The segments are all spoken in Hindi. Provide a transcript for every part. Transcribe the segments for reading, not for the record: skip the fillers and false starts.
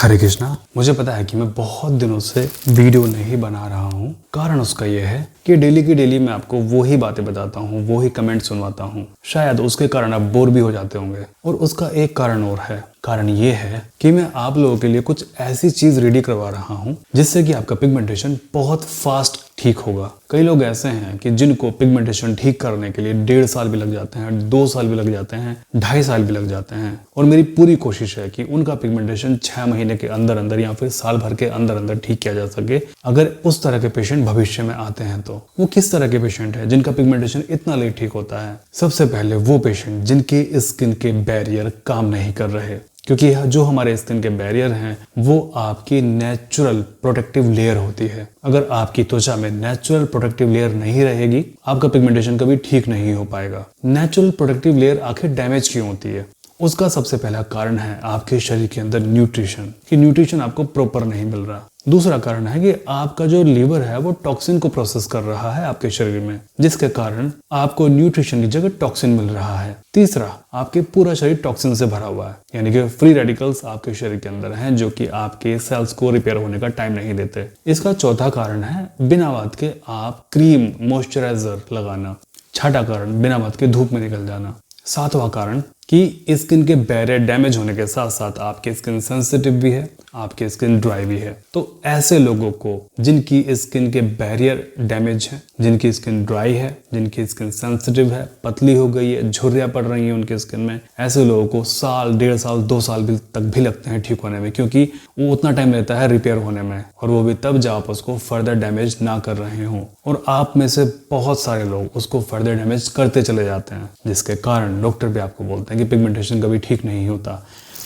हरे कृष्णा। मुझे पता है कि मैं बहुत दिनों से वीडियो नहीं बना रहा हूँ। कारण उसका यह है कि डेली की डेली मैं आपको वो ही बातें बताता हूँ, वो ही कमेंट सुनवाता हूँ। शायद उसके कारण आप बोर भी हो जाते होंगे। और उसका एक कारण और है। कारण ये है कि मैं आप लोगों के लिए कुछ ऐसी चीज रेडी करवा रहा हूँ जिससे कि आपका पिगमेंटेशन बहुत फास्ट ठीक होगा। कई लोग ऐसे हैं कि जिनको पिगमेंटेशन ठीक करने के लिए 1.5 साल भी लग जाते हैं, 2 साल भी लग जाते हैं, 2.5 साल भी लग जाते हैं। और मेरी पूरी कोशिश है कि उनका पिगमेंटेशन 6 महीने के अंदर अंदर या फिर साल भर के अंदर अंदर ठीक किया जा सके। अगर उस तरह के पेशेंट भविष्य में आते हैं तो वो किस तरह के पेशेंट है जिनका पिगमेंटेशन इतना लेट ठीक होता है? सबसे पहले वो पेशेंट जिनके स्किन के बैरियर काम नहीं कर रहे, क्योंकि जो हमारे स्किन के बैरियर हैं वो आपकी नेचुरल प्रोटेक्टिव लेयर होती है। अगर आपकी त्वचा में नेचुरल प्रोटेक्टिव लेयर नहीं रहेगी, आपका पिगमेंटेशन कभी ठीक नहीं हो पाएगा। नेचुरल प्रोटेक्टिव लेयर आखिर डैमेज क्यों होती है? उसका सबसे पहला कारण है आपके शरीर के अंदर न्यूट्रिशन, कि न्यूट्रिशन आपको प्रॉपर नहीं मिल रहा। दूसरा कारण है कि आपका जो लीवर है वो टॉक्सिन को प्रोसेस कर रहा है आपके शरीर में, जिसके कारण आपको न्यूट्रिशन की जगह टॉक्सिन मिल रहा है। तीसरा, आपके पूरा शरीर टॉक्सिन से भरा हुआ है, यानी कि फ्री रेडिकल्स आपके शरीर के अंदर हैं जो कि आपके सेल्स को रिपेयर होने का टाइम नहीं देते। इसका चौथा कारण है बिना बात के आप क्रीम मॉइस्चराइजर लगाना। छठा कारण बिना बात के धूप में निकल जाना। सातवां कारण कि स्किन के बैरियर डैमेज होने के साथ साथ आपकी स्किन सेंसिटिव भी है, आपकी स्किन ड्राई भी है। तो ऐसे लोगों को जिनकी स्किन के बैरियर डैमेज है, जिनकी स्किन ड्राई है, जिनकी स्किन सेंसिटिव है, पतली हो गई है, झुर्रियां पड़ रही हैं उनकी स्किन में, ऐसे लोगों को साल, 1.5 साल, 2 साल तक भी लगते हैं ठीक होने में, क्योंकि वो उतना टाइम लेता है रिपेयर होने में, और वो भी तब जब आप उसको फर्दर डैमेज ना कर रहे हों। और आप में से बहुत सारे लोग उसको फर्दर डैमेज करते चले जाते हैं, जिसके कारण डॉक्टर भी आपको बोलते हैं कि पिगमेंटेशन कभी ठीक नहीं होता।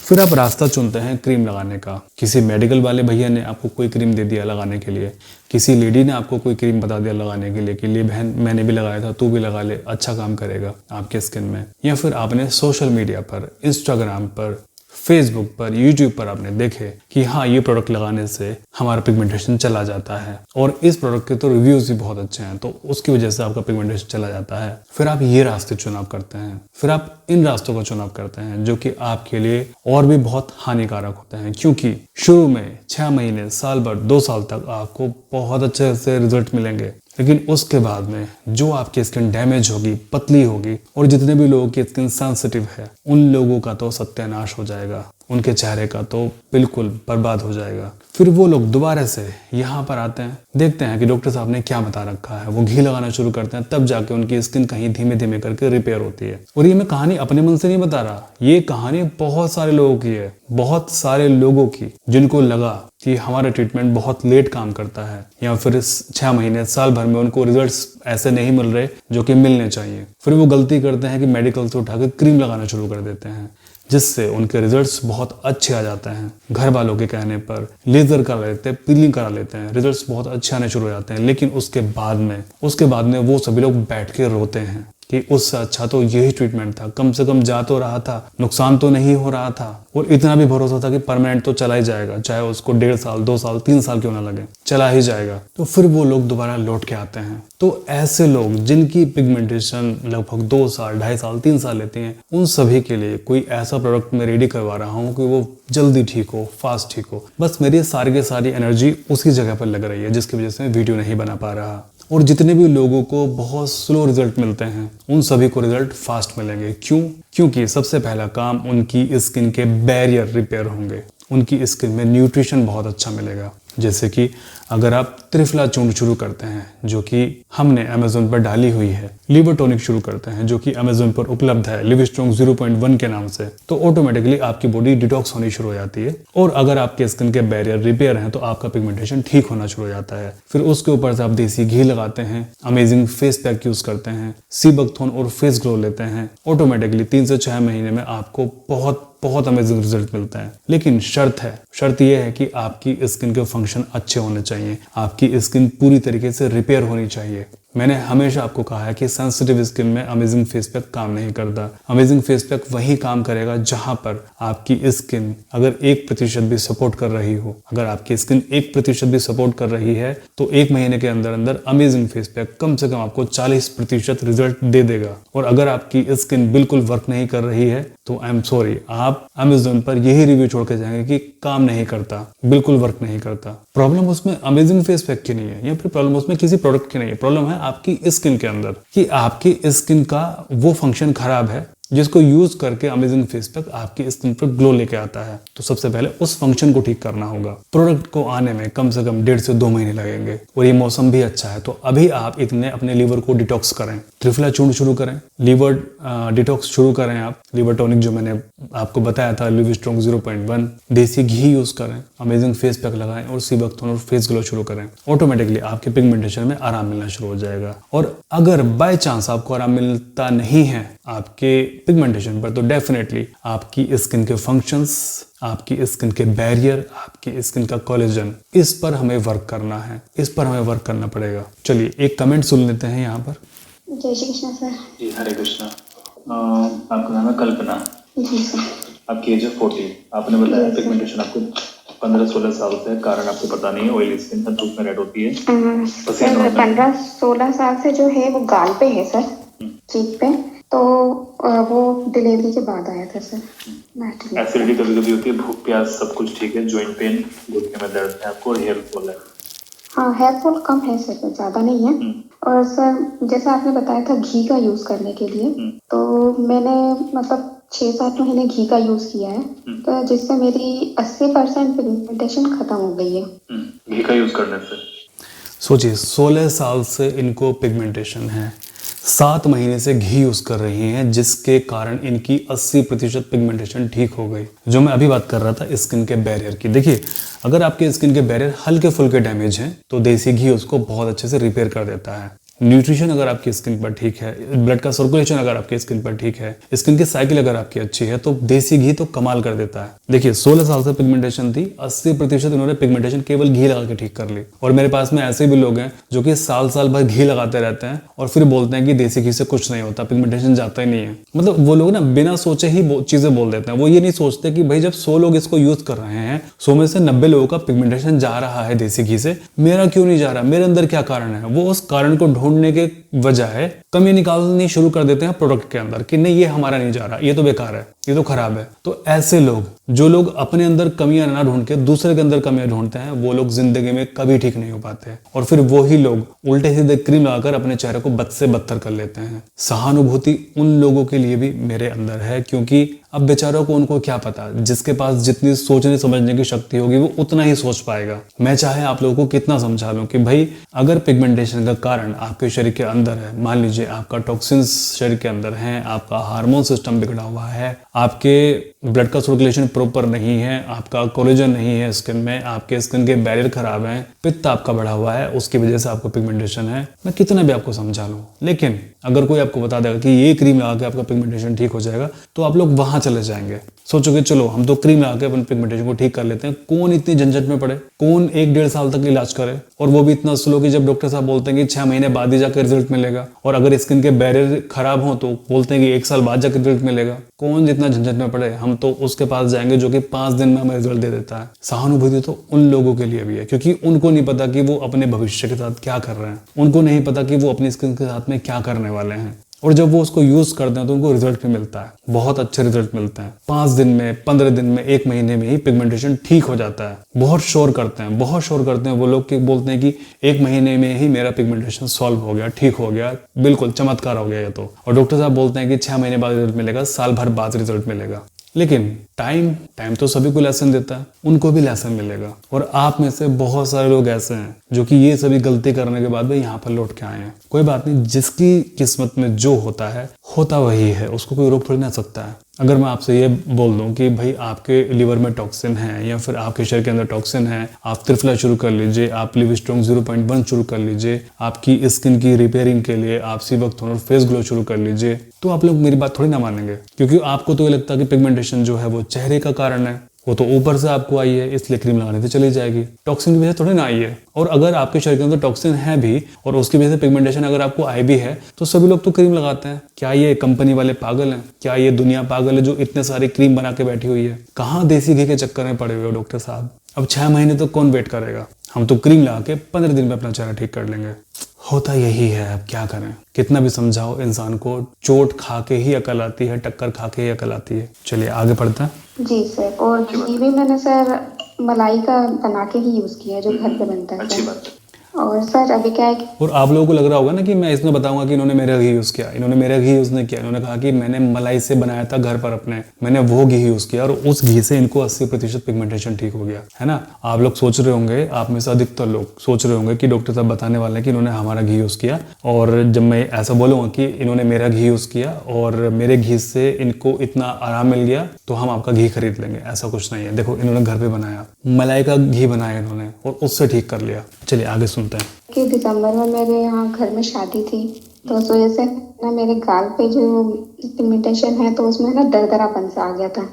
फिर आप रास्ता चुनते हैं क्रीम लगाने का। किसी मेडिकल वाले भैया ने आपको कोई क्रीम दे दिया लगाने के लिए, किसी लेडी ने आपको कोई क्रीम बता दिया लगाने के लिए कि ले बहन मैंने भी लगाया था, तू भी लगा ले, अच्छा काम करेगा आपके स्किन में। या फिर आपने सोशल मीडिया पर, इंस्टाग्राम पर, फेसबुक पर, यूट्यूब पर आपने देखे कि हाँ ये प्रोडक्ट लगाने से हमारा पिगमेंटेशन चला जाता है, और इस प्रोडक्ट के तो रिव्यूज भी बहुत अच्छे हैं, तो उसकी वजह से आपका पिगमेंटेशन चला जाता है। फिर आप ये रास्ते चुनाव करते हैं, फिर आप इन रास्तों का चुनाव करते हैं जो कि आपके लिए और भी बहुत हानिकारक होते हैं, क्योंकि शुरू में 6 महीने, साल भर, 2 साल तक आपको बहुत अच्छे से रिजल्ट मिलेंगे, लेकिन उसके बाद में जो आपकी स्किन डैमेज होगी, पतली होगी, और जितने भी लोगों की स्किन सेंसिटिव है उन लोगों का तो सत्यानाश हो जाएगा, उनके चेहरे का तो बिल्कुल बर्बाद हो जाएगा। फिर वो लोग दोबारा से यहाँ पर आते हैं, देखते हैं कि डॉक्टर साहब ने क्या बता रखा है, वो घी लगाना शुरू करते हैं, तब जाके उनकी स्किन कहीं धीमे धीमे करके रिपेयर होती है। और ये मैं कहानी अपने मन से नहीं बता रहा, ये कहानी बहुत सारे लोगों की है, बहुत सारे लोगों की, जिनको लगा कि हमारा ट्रीटमेंट बहुत लेट काम करता है, या फिर 6 महीने, साल भर में उनको रिजल्ट्स ऐसे नहीं मिल रहे जो कि मिलने चाहिए। फिर वो गलती करते हैं कि मेडिकल से उठाकर क्रीम लगाना शुरू कर देते हैं, जिससे उनके रिजल्ट्स बहुत अच्छे आ जाते हैं। घर वालों के कहने पर लेजर करा लेते हैं, पीलिंग करा लेते हैं, रिजल्ट्स बहुत अच्छे आने शुरू हो जाते हैं। लेकिन उसके बाद में वो सभी लोग बैठ के रोते हैं कि उससे अच्छा तो यही ट्रीटमेंट था, कम से कम जा तो रहा था, नुकसान तो नहीं हो रहा था, और इतना भी भरोसा था कि परमानेंट तो चला ही जाएगा, चाहे उसको 1.5 साल, 2 साल, 3 साल क्यों ना लगे, चला ही जाएगा। तो फिर वो लोग दोबारा लौट के आते हैं। तो ऐसे लोग जिनकी पिगमेंटेशन लगभग 2 साल, 2.5 साल, 3 साल लेते हैं, उन सभी के लिए कोई ऐसा प्रोडक्ट मैं रेडी करवा रहा हूँ कि वो जल्दी ठीक हो, फास्ट ठीक हो। बस मेरी सारी की सारी एनर्जी उसी जगह पर लग रही है, जिसकी वजह से मैं वीडियो नहीं बना पा रहा। और जितने भी लोगों को बहुत स्लो रिजल्ट मिलते हैं उन सभी को रिजल्ट फास्ट मिलेंगे। क्यों? क्योंकि सबसे पहला काम उनकी स्किन के बैरियर रिपेयर होंगे, उनकी स्किन में न्यूट्रिशन बहुत अच्छा मिलेगा। जैसे कि अगर आप त्रिफला चूर्ण शुरू करते हैं जो कि हमने अमेज़न पर डाली हुई है, लिवर टॉनिक शुरू करते हैं जो कि अमेज़न पर उपलब्ध है लिव स्ट्रॉन्ग 0.1 के नाम से, तो ऑटोमेटिकली आपकी बॉडी डिटॉक्स होनी शुरू हो जाती है। और अगर आपके स्किन के बैरियर रिपेयर हैं तो आपका पिगमेंटेशन ठीक होना शुरू हो जाता है। फिर उसके ऊपर से आप देसी घी लगाते हैं, अमेजिंग फेस पैक यूज करते हैं, सीबकथॉर्न और फेस ग्लो लेते हैं, ऑटोमेटिकली 3 से 6 महीने में आपको बहुत अमेजिंग रिजल्ट मिलता है। लेकिन शर्त यह है कि आपकी स्किन के फंक्शन अच्छे होने चाहिए, आपकी स्किन पूरी तरीके से रिपेयर होनी चाहिए। मैंने हमेशा आपको कहा है कि सेंसिटिव स्किन में अमेजिंग फेस पैक काम नहीं करता। अमेजिंग फेस पैक वही काम करेगा जहां पर आपकी स्किन अगर 1% भी सपोर्ट कर रही हो। अगर आपकी स्किन 1% भी सपोर्ट कर रही है तो 1 महीने के अंदर अंदर अमेजिंग फेस पैक कम से कम आपको 40% रिजल्ट दे देगा। और अगर आपकी स्किन बिल्कुल वर्क नहीं कर रही है तो आई एम सॉरी, आप अमेजोन पर यही रिव्यू छोड़ के जाएंगे कि काम नहीं करता, बिल्कुल वर्क नहीं करता। प्रॉब्लम उसमें अमेजिंग फेस पैक की नहीं है, या फिर प्रॉब्लम उसमें किसी प्रोडक्ट की नहीं है, प्रॉब्लम है आपकी स्किन के अंदर कि आपकी स्किन का वो फंक्शन खराब है जिसको यूज करके अमेजिंग फेस पैक आपकी स्किन पर ग्लो लेके आता है। तो सबसे पहले उस फंक्शन को ठीक करना होगा। प्रोडक्ट को आने में कम से कम 1.5 से 2 महीने लगेंगे और ये मौसम भी अच्छा है, तो अभी आप इतने अपने लीवर को डिटॉक्स करें, त्रिफला चूर्ण शुरू करें, लीवर डिटॉक्स शुरू करें, आप लीवर टॉनिक जो मैंने आपको बताया था लिव स्ट्रॉन्ग 0.1, देसी घी यूज करें, अमेजिंग फेस पैक लगाएं और सीबकथॉर्न और फेस ग्लो शुरू करें। ऑटोमेटिकली आपके पिगमेंटेशन में आराम मिलना शुरू हो जाएगा। और अगर बाय चांस आपको आराम मिलता नहीं है आपके पिगमेंटेशन पर, तो डेफिनेटली आपकी स्किन के फंक्शंस, आपकी स्किन के बैरियर, आपकी स्किन का कोलेजन, इस पर हमें वर्क करना है, इस पर हमें वर्क करना पड़ेगा। चलिए एक कमेंट सुन लेते हैं यहाँ पर। जय श्री कृष्ण सर। जी हरे कृष्णा। आपका नाम है कल्पना। जी सर। आपकी एज है 40। आपने बताया पिगमेंटेशन आपको 15-16 साल से है, कारण आपको पता नहीं है, ऑयली स्किन है, धूप में रेड होती है। सर 15-16 साल से जो है वो गाल पे है सर, चीक पे, तो वो डिलीवरी के बाद आया था सर। एसिडिटी कभी कभी होती है, भूख प्यास सब कुछ ठीक है, जॉइंट पेन, घुटने में दर्द है आपको, और हेयर फॉल है। हाँ हेयर फॉल कम है सर, ज्यादा नहीं है। और सर जैसा आपने बताया था घी का यूज करने के लिए, तो मैंने मतलब 6-7 महीने घी का यूज किया है, तो जिससे मेरी 80% पिगमेंटेशन खत्म हो गई है घी का यूज करने से। सोचिए 16 साल से इनको पिगमेंटेशन है, 7 महीने से घी यूज कर रही हैं, जिसके कारण इनकी 80% पिगमेंटेशन ठीक हो गई। जो मैं अभी बात कर रहा था स्किन के बैरियर की, देखिए अगर आपके स्किन के बैरियर हल्के फुल्के डैमेज हैं तो देसी घी उसको बहुत अच्छे से रिपेयर कर देता है। न्यूट्रिशन अगर आपकी स्किन पर ठीक है, ब्लड का सर्कुलेशन अगर आपकी स्किन पर ठीक है, स्किन की साइकिल अगर आपकी अच्छी है, तो देसी घी तो कमाल कर देता है। देखिए 16 साल से पिगमेंटेशन थी, 80% इन्होंने पिगमेंटेशन केवल घी लगा के ठीक कर ली। और मेरे पास में ऐसे भी लोग हैं जो कि साल भर घी लगाते रहते हैं और फिर बोलते हैं कि देसी घी से कुछ नहीं होता, पिगमेंटेशन जाता ही नहीं है। मतलब वो लोग ना बिना सोचे ही चीजें बोल देते हैं। वो ये नहीं सोचते कि भाई जब 100 लोग इसको यूज कर रहे हैं, 100 में से 90 लोगों का पिगमेंटेशन जा रहा है देसी घी से, मेरा क्यों नहीं जा रहा, मेरे अंदर क्या कारण है। वो उस कारण को ढूंढने के वजह कमी निकालनी शुरू कर देते हैं प्रोडक्ट के अंदर कि नहीं ये हमारा नहीं जा रहा, ये तो बेकार है, ये तो खराब है। तो ऐसे लोग, जो लोग अपने अंदर कमियां ना ढूंढ के दूसरे के अंदर कमियां ढूंढते हैं, वो लोग जिंदगी में कभी ठीक नहीं हो पाते। और फिर वही लोग उल्टे सीधे क्रीम लगाकर अपने चेहरे को बद से बदतर कर लेते हैं। सहानुभूति उन लोगों के लिए भी मेरे अंदर है, क्योंकि अब बेचारों को, उनको क्या पता, जिसके पास जितनी सोचने समझने की शक्ति होगी वो उतना ही सोच पाएगा। मैं चाहे आप लोगों को कितना समझा लूं कि भाई अगर पिगमेंटेशन का कारण आपके शरीर के अंदर है, मान लीजिए आपका टॉक्सिन्स शरीर के अंदर है, आपका हार्मोन सिस्टम बिगड़ा हुआ है, आपके ब्लड का सर्कुलेशन प्रॉपर नहीं है, आपका कोलेजन नहीं है स्किन में, आपके स्किन के बैरियर खराब हैं, पित्त आपका बढ़ा हुआ है, उसकी वजह से आपको पिगमेंटेशन है, मैं कितना भी आपको समझा लूं, लेकिन अगर कोई आपको बता देगा कि ये क्रीम लगा के आपका पिगमेंटेशन ठीक हो जाएगा, तो आप लोग वहां चले जाएंगे। सोचोगे चलो हम तो क्रीम लगा के अपन पिगमेंटेशन को ठीक कर लेते हैं। कौन इतनी झंझट में पड़े, कौन 1-1.5 साल तक इलाज करे, और वो भी इतना स्लो कि जब डॉक्टर साहब बोलते हैं कि 6 महीने बाद ही जाकर रिजल्ट मिलेगा, और अगर स्किन के बैरियर खराब हो तो बोलते हैं कि 1 साल बाद जाकर रिजल्ट मिलेगा। कौन जितना झंझट में पड़े, हम तो उसके पास जाएंगे जो कि 5 दिन में हमें रिजल्ट दे देता है। सहानुभूति तो उन लोगों के लिए भी है, क्योंकि उनको नहीं पता कि वो अपने भविष्य के साथ क्या कर रहे हैं, उनको नहीं पता कि वो अपनी स्किन के साथ में क्या करने वाले हैं, और जब वो उसको यूज करते हैं तो उनको रिजल्ट भी मिलता है, बहुत अच्छे रिजल्ट मिलते हैं। 5 दिन में, 15 दिन में, 1 महीने में ही पिगमेंटेशन ठीक हो जाता है। बहुत शोर करते हैं वो लोग कि बोलते हैं कि 1 महीने में ही मेरा पिगमेंटेशन सॉल्व हो गया, ठीक हो गया, बिल्कुल चमत्कार हो गया ये तो। और डॉक्टर साहब बोलते हैं कि 6 महीने बाद रिजल्ट मिलेगा, साल भर बाद रिजल्ट मिलेगा। लेकिन टाइम तो सभी को लेसन देता है, उनको भी लेसन मिलेगा। और आप में से बहुत सारे लोग ऐसे हैं जो कि ये सभी गलती करने के बाद भी यहाँ पर लौट के आए हैं। कोई बात नहीं, जिसकी किस्मत में जो होता है होता वही है, उसको कोई रोक थोड़ी ना सकता है। अगर मैं आपसे ये बोल दूं कि भाई आपके लिवर में टॉक्सिन है, या फिर आपके शरीर के अंदर टॉक्सिन है, आप त्रिफला शुरू कर लीजिए, आप लिव स्ट्रॉन्ग 0.1 शुरू कर लीजिए, आपकी स्किन की रिपेयरिंग के लिए आप सीबकथॉर्न और फेस ग्लो शुरू कर लीजिए, तो आप लोग मेरी बात थोड़ी ना मानेंगे। क्योंकि आपको तो ये लगता है कि पिगमेंटेशन जो है वो चेहरे का कारण है, वो तो ऊपर से आपको आई है इसलिए क्रीम लगाने से चली जाएगी, टॉक्सिन की वजह से थोड़ी ना आई है। और अगर आपके शरीर के अंदर टॉक्सिन है भी और उसकी वजह से पिगमेंटेशन अगर आपको आई भी है, तो सभी लोग तो क्रीम लगाते हैं। क्या ये कंपनी वाले पागल हैं? क्या ये दुनिया पागल है जो इतने सारी क्रीम बना के बैठी हुई है? कहाँ देसी घी के चक्कर में पड़े हुए हो डॉक्टर साहब? अब 6 महीने तो कौन वेट करेगा? हम तो क्रीम लगा के 15 दिन में अपना चेहरा ठीक कर लेंगे। होता यही है, अब क्या करें, कितना भी समझाओ इंसान को चोट खा के ही अकल आती है, टक्कर खा के ही अकल आती है। चलिए आगे बढ़ते हैं। जी सर, और घी भी मैंने सर मलाई का बना के ही यूज किया है, जो घर पे बनता है अच्छी सर। बात है। और सर अभी क्या है कि और आप लोगों को लग रहा होगा ना कि मैं इसमें बताऊंगा कि इन्होंने मेरा घी यूज़ किया। इन्होंने मेरा घी यूज़ नहीं किया। इन्होंने कहा कि मैंने मलाई से बनाया था घर पर अपने, मैंने वो घी यूज़ किया और उस घी से इनको 80% पिगमेंटेशन ठीक हो गया, है ना। आप लोग सोच रहे होंगे, आप में से अधिकतर लोग सोच रहे होंगे कि डॉक्टर साहब बताने वाले हैं कि इन्होंने हमारा घी यूज़ किया, और जब मैं ऐसा बोलूँगा कि इन्होंने मेरा घी यूज़ किया और मेरे घी से इनको इतना आराम मिल गया तो हम आपका घी खरीद लेंगे, ऐसा कुछ नहीं है। देखो, इन्होंने घर पे बनाया, मलाई का घी बनाया इन्होंने और उससे ठीक कर लिया। चलिए आगे सुनते हैं। कि दिसंबर में मेरे यहाँ घर में शादी थी, तो उस वजह से ना मेरे गाल पे जो पिगमेंटेशन है तो उसमें ना दरदरापन सा आ गया था।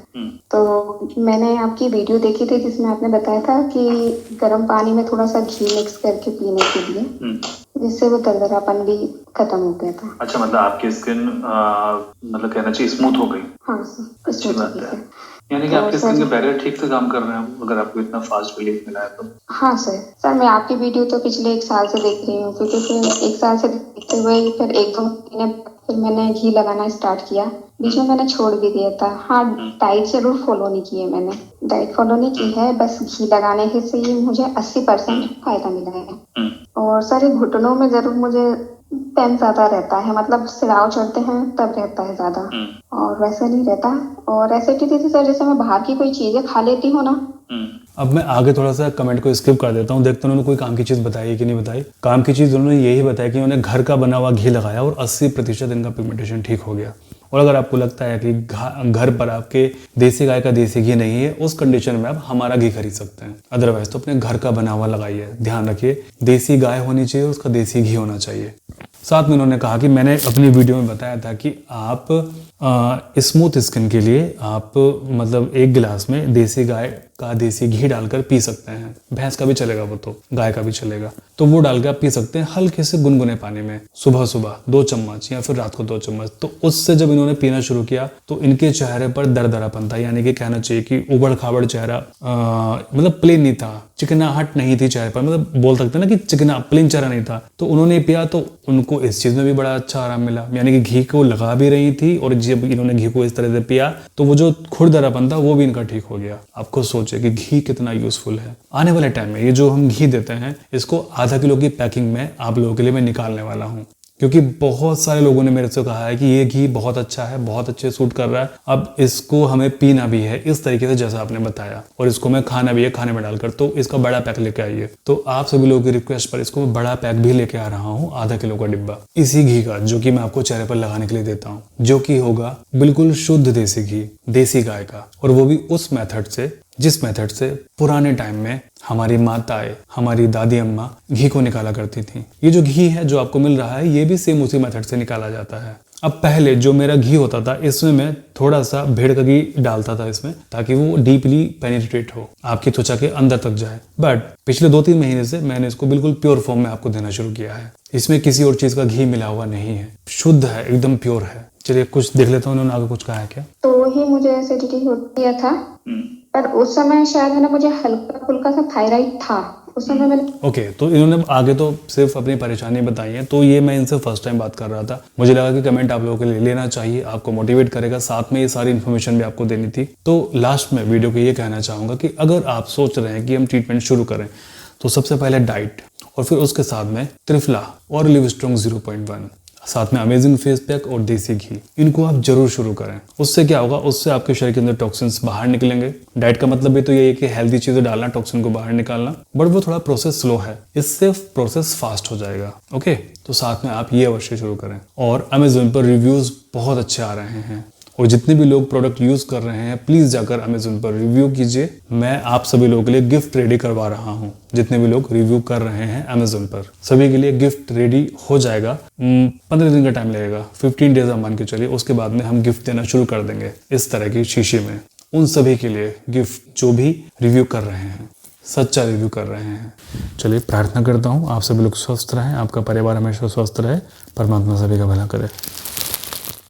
तो मैंने आपकी वीडियो देखी थी जिसमें आपने बताया था कि गर्म पानी में थोड़ा सा घी मिक्स करके पीने के लिए, जिससे वो दरदरापन भी खत्म हो गया था। अच्छा, मतलब आपकी स्किन मतलब कहना चाहिए स्मूथ हो गई। हाँ सर, अच्छी बात है। सर। यानी कि तो आपके सर- स्किन के बैरियर ठीक से काम कर रहे हैं, अगर आपको इतना फास्ट रिलीफ मिला है तो। हाँ सर, मैं आपकी वीडियो तो पिछले 1 साल से देख रही हूँ, क्योंकि फिर 1 साल से देखते हुए फिर 1-2 महीने फिर मैंने घी लगाना स्टार्ट किया। बीच में मैंने छोड़ भी दिया था। हाँ, डाइट जरूर फॉलो नहीं की है मैंने, डाइट फॉलो नहीं की है, बस घी लगाने के से ही मुझे 80% फायदा मिला है। और सारे घुटनों में जरूर मुझे पेन ज्यादा रहता है, मतलब सिराव चढ़ते हैं तब रहता है ज्यादा, और वैसे नहीं रहता। और एसिडिटी थी सर, जैसे मैं बाहर की कोई चीजें खा लेती हूँ ना। अब मैं आगे थोड़ा सा कमेंट को स्किप कर देता हूँ, देखता हूँ उन्होंने कोई काम की चीज़ बताई कि नहीं बताई। काम की चीज़ उन्होंने यही बताया कि उन्होंने घर का बना हुआ घी लगाया और 80% इनका पिगमेंटेशन ठीक हो गया। और अगर आपको लगता है कि घर पर आपके देसी गाय का देसी घी नहीं है, उस कंडीशन में आप हमारा घी खरीद सकते हैं। अदरवाइज तो अपने घर का बना हुआ लगाइए। ध्यान रखिए, देसी गाय होनी चाहिए, उसका देसी घी होना चाहिए। साथ में उन्होंने कहा कि मैंने अपनी वीडियो में बताया था कि आप स्मूथ स्किन के लिए आप मतलब 1 गिलास में देसी गाय का देसी घी डालकर पी सकते हैं। भैंस का भी चलेगा, वो तो गाय का भी चलेगा, तो वो डालकर आप पी सकते हैं हल्के से गुनगुने पानी में, सुबह सुबह 2 चम्मच या फिर रात को 2 चम्मच। तो उससे जब इन्होंने पीना शुरू किया तो इनके चेहरे पर दरदरापन था, यानी कि कहना चाहिए कि उबड़ खाबड़ चेहरा, मतलब प्लेन नहीं था, चिकनाहट नहीं थी चेहरे पर, मतलब बोल सकते हैं ना कि चिकना प्लेन चेहरा नहीं था। तो उन्होंने पिया तो उनको इस चीज में भी बड़ा अच्छा आराम मिला, यानी कि घी को लगा भी रही थी और जब इन्होंने घी को इस तरह से पिया तो वो जो खुरदरापन था वो भी इनका ठीक हो गया। आप खुद सोचिए कि घी कितना यूजफुल है। आने वाले टाइम में ये जो हम घी देते हैं, इसको आधा किलो की पैकिंग में आप लोगों के लिए मैं निकालने वाला हूँ, क्योंकि बहुत सारे लोगों ने मेरे से कहा है कि ये घी बहुत अच्छा है, बहुत अच्छे सूट कर रहा है, अब इसको हमें पीना भी है इस तरीके से जैसा आपने बताया, और इसको मैं खाना भी है खाने में डालकर, तो इसका बड़ा पैक लेके आइए। तो आप सभी लोगों की रिक्वेस्ट पर इसको बड़ा पैक भी लेके आ रहा हूँ, आधा किलो का डिब्बा इसी घी का, जो कि मैं आपको चेहरे पर लगाने के लिए देता हूँ, जो कि होगा बिल्कुल शुद्ध देसी घी, देसी गाय का, और वो भी उस मेथड से जिस मेथड से पुराने टाइम में हमारी माताएं, हमारी दादी अम्मा घी को निकाला करती थी। ये जो घी है जो आपको मिल रहा है, ये भी सेम उसी मेथड से निकाला जाता है। अब पहले जो मेरा घी होता था, इसमें मैं थोड़ा सा भेड़ का घी डालता था इसमें, ताकि वो डीपली पेनिट्रेट हो, आपकी त्वचा के अंदर तक जाए। बट पिछले 2-3 महीने से मैंने इसको बिल्कुल प्योर फॉर्म में आपको देना शुरू किया है। इसमें किसी और चीज का घी मिला हुआ नहीं है, शुद्ध है, एकदम प्योर है। चलिए कुछ देख लेता हूँ उन्होंने आगे कुछ कहा है क्या। तो ही मुझे एसिडिटी हो गया था, पर उस समय शायद है ना मुझे हल्का फुल्का सा थायराइड था उस समय मैंने। ओके, तो इन्होंने आगे तो सिर्फ अपनी परेशानी बताई है, तो ये मैं इनसे फर्स्ट टाइम बात कर रहा था। मुझे लगा कि कमेंट आप लोगों के लिए लेना चाहिए, आपको मोटिवेट करेगा, साथ में ये सारी इन्फॉर्मेशन भी आपको देनी थी। तो लास्ट में वीडियो को ये कहना चाहूंगा कि अगर आप सोच रहे हैं कि हम ट्रीटमेंट शुरू करें, तो सबसे पहले डाइट, और फिर उसके साथ में त्रिफला और लिव स्ट्रॉन्ग 0.1, साथ में अमेजिंग फेस पैक और देसी घी, इनको आप जरूर शुरू करें। उससे क्या होगा, उससे आपके शरीर के अंदर टॉक्सिन्स बाहर निकलेंगे। डाइट का मतलब भी तो यही है कि हेल्दी चीजें डालना, टॉक्सिन को बाहर निकालना, बट वो थोड़ा प्रोसेस स्लो है, इससे प्रोसेस फास्ट हो जाएगा। ओके, तो साथ में आप ये अवश्य शुरू करें। और अमेजोन पर रिव्यूज बहुत अच्छे आ रहे हैं, और जितने भी लोग प्रोडक्ट यूज कर रहे हैं, प्लीज जाकर अमेजोन पर रिव्यू कीजिए। मैं आप सभी लोगों के लिए गिफ्ट रेडी करवा रहा हूं। जितने भी लोग रिव्यू कर रहे हैं अमेजोन पर, सभी के लिए गिफ्ट रेडी हो जाएगा। 15 दिन का टाइम लगेगा, 15 डेज आप मान के चलिए। उसके बाद में हम गिफ्ट देना शुरू कर देंगे इस तरह की शीशे में, उन सभी के लिए गिफ्ट जो भी रिव्यू कर रहे हैं, सच्चा रिव्यू कर रहे हैं। चलिए, प्रार्थना करता हूँ आप सभी लोग स्वस्थ रहें, आपका परिवार हमेशा स्वस्थ रहे, परमात्मा सभी का भला करे।